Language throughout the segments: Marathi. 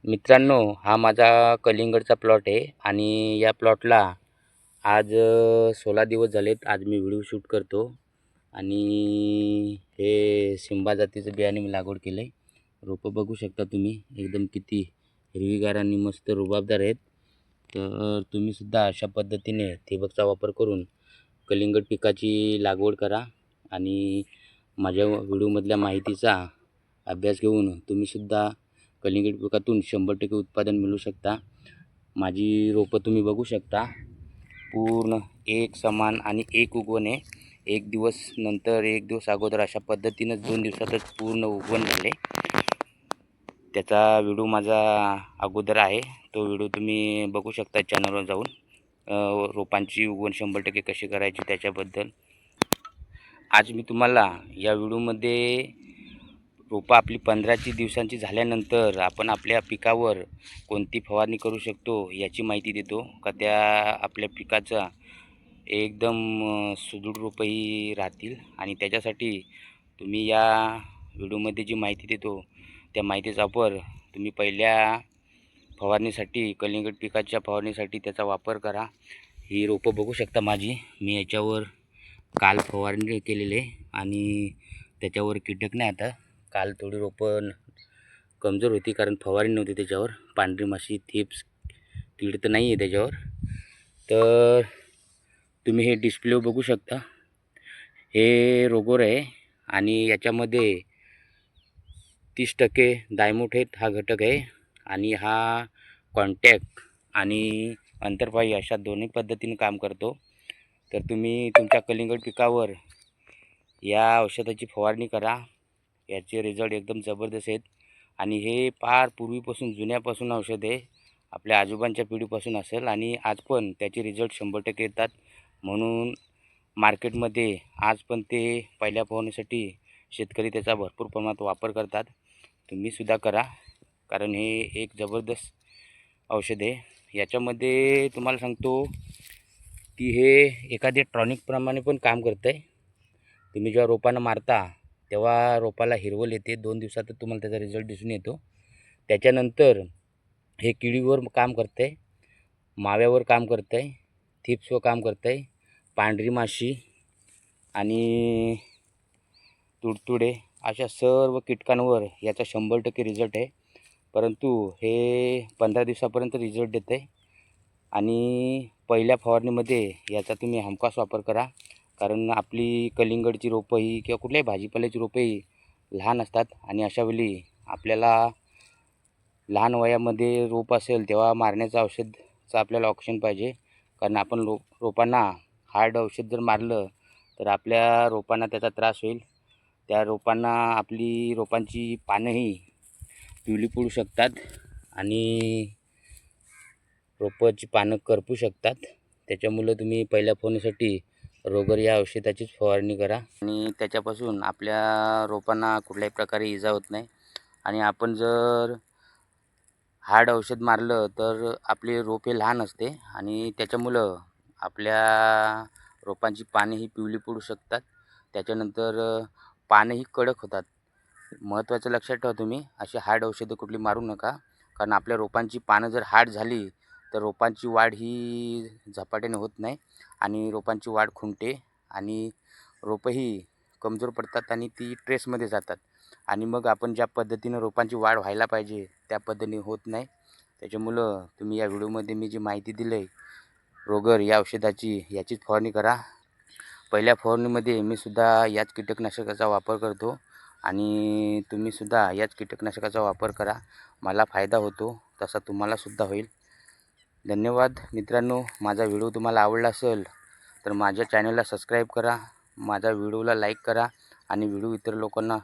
मित्रांनो, हा माझा कलिंगडचा प्लॉट आहे आणि या प्लॉटला आज 16 दिवस झालेत. आज मी व्हिडिओ शूट करतो आणि हे सिंबा जातीचं बियाणे मी लागवड केलं आहे. रोपं बघू शकता तुम्ही, एकदम किती हिरवीगार आणि मस्त रुबाबदार आहेत. तर तुम्हीसुद्धा अशा पद्धतीने ठिबकचा वापर करून कलिंगड पिकाची लागवड करा आणि माझ्या व्हिडिओमधल्या माहितीचा अभ्यास घेऊन तुम्हीसुद्धा कलिंगड पिकातून 100% उत्पादन मिळवू शकता. माझी रोपं तुम्ही बघू शकता, पूर्ण एक समान आणि एक उगवण आहे. एक दिवस नंतर एक दिवस अगोदर अशा पद्धतीनं 2 दिवसातच पूर्ण उगवण झाले. त्याचा व्हिडिओ माझा अगोदर आहे, तो व्हिडिओ तुम्ही बघू शकता चॅनलवर जाऊन. रोपांची उगवण 100% कशी करायची त्याच्याबद्दल आज मी तुम्हाला या व्हिडिओमध्ये रोपं आपली 15 दिवसांची झाल्यानंतर आपण आपल्या पिकावर कोणती फवारणी करू शकतो याची माहिती देतो का त्या आपल्या पिकाचा एकदम सुदृढ रोपंही राहतील. आणि त्याच्यासाठी तुम्ही या व्हिडिओमध्ये जी माहिती देतो त्या माहितीचा वापर तुम्ही पहिल्या फवारणीसाठी, कलिंगड पिकाच्या फवारणीसाठी त्याचा वापर करा. ही रोपं बघू शकता माझी, मी याच्यावर काल फवारणी केलेली आहे आणि त्याच्यावर कीटक नाही. आता काल थोडी रोपं कमजोर होती कारण फवारणी नव्हती त्याच्यावर. पांढरी माशी, थ्रिप्स, कीड तर नाही आहे त्याच्यावर. तर तुम्ही हे डिस्प्लेवर बघू शकता, हे रोगोर आहे आणि याच्यामध्ये 30% डायमोथेट हा घटक आहे आणि हा कॉन्टॅक्ट आणि अंतरपाई अशा दोन्ही पद्धतीने काम करतो. तर तुम्ही तुमच्या कलिंगड पिकावर या औषधाची फवारणी करा. याचे रिझल्ट एकदम जबरदस्त आहेत आणि हे फार पूर्वीपासून, जुन्यापासून औषध आहे. आपल्या आजोबांच्या पिढीपासून असेल आणि आज पण त्याचे रिझल्ट 100% येतात. म्हणून मार्केटमध्ये आज पण ते पहिल्या फवारणीसाठी शेतकरी त्याचा भरपूर प्रमाणात वापर करतात. तुम्हीसुद्धा करा, कारण हे एक जबरदस्त औषध आहे. याच्यामध्ये तुम्हाला सांगतो की हे एखाद्या टॉनिकप्रमाणे पण काम करतं आहे. तुम्ही जेव्हा रोपांना मारता तेव्हा रोपाला हिरवल येते. 2 दिवसातच तुम्हाला त्याचा रिझल्ट दिसून येतो. त्याच्यानंतर हे किडीवर काम करतं आहे, माव्यावर काम करतं आहे, थ्रिप्सवर काम करतं आहे, पांढरी माशी आणि तुडतुडे अशा सर्व कीटकांवर याचा 100% रिझल्ट आहे. परंतु हे 15 दिवसापर्यंत रिझल्ट देतं आहे आणि पहिल्या फवारणीमध्ये याचा तुम्ही हमखास वापर करा. कारण आपली कलिंगडची रोपं ही किंवा कुठल्याही भाजीपाल्याची रोपंही लहान असतात आणि अशावेळी आपल्याला लहान वयामध्ये रोप असेल तेव्हा मारण्याचं औषधचं आपल्याला ऑप्शन पाहिजे. कारण आपण रोपांना हार्ड औषध जर मारलं तर आपल्या रोपांना त्याचा त्रास होईल. त्या रोपांना, आपली रोपांची पानंही पिवळी पडू शकतात आणि रोपाची पानं करपू शकतात. त्याच्यामुळं तुम्ही पहिल्या फवारणीसाठी रोगर या औषधाचीच फवारणी करा आणि त्याच्यापासून आपल्या रोपांना कुठल्याही प्रकारे इजा होत नाही. आणि आपण जर हार्ड औषध मारलं तर आपले रोप हे लहान असते आणि त्याच्यामुळं आपल्या रोपांची पाने ही पिवळी पडू शकतात. त्याच्यानंतर पानंही कडक होतात. महत्त्वाचं लक्षात ठेवा, तुम्ही अशी हार्ड औषधं कुठली मारू नका. कारण आपल्या रोपांची पानं जर हार्ड झाली तर रोपांची वाढ ही झपाट्याने होत नाही आणि रोपांची वाढ खुंटते आणि रोपंही कमजोर पडतात आणि ती ट्रेसमध्ये जातात आणि मग आपण ज्या पद्धतीनं रोपांची वाढ व्हायला पाहिजे त्या पद्धतीने होत नाही. त्याच्यामुळं तुम्ही या व्हिडिओमध्ये मी जी माहिती दिली आहे रोगर या औषधाची, याचीच फवारणी करा. पहिल्या फवारणीमध्ये मी सुद्धा याच कीटकनाशकाचा वापर करतो आणि तुम्हीसुद्धा याच कीटकनाशकाचा वापर करा. मला फायदा होतो तसा तुम्हालासुद्धा होईल. धन्यवाद मित्रांनो. माझा व्हिडिओ तुम्हाला आवडला असेल तर माझ्या चॅनलला सबस्क्राईब करा, माझ्या व्हिडिओला लाईक करा आणि व्हिडिओ इतर लोकांना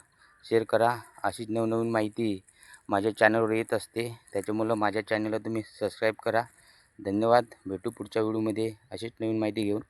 शेअर करा. अशीच नवनवीन माहिती माझ्या चॅनलवर येत असते, त्याच्यामुळं माझ्या चॅनलला तुम्ही सबस्क्राईब करा. धन्यवाद. भेटू पुढच्या व्हिडिओमध्ये अशीच नवीन माहिती घेऊन.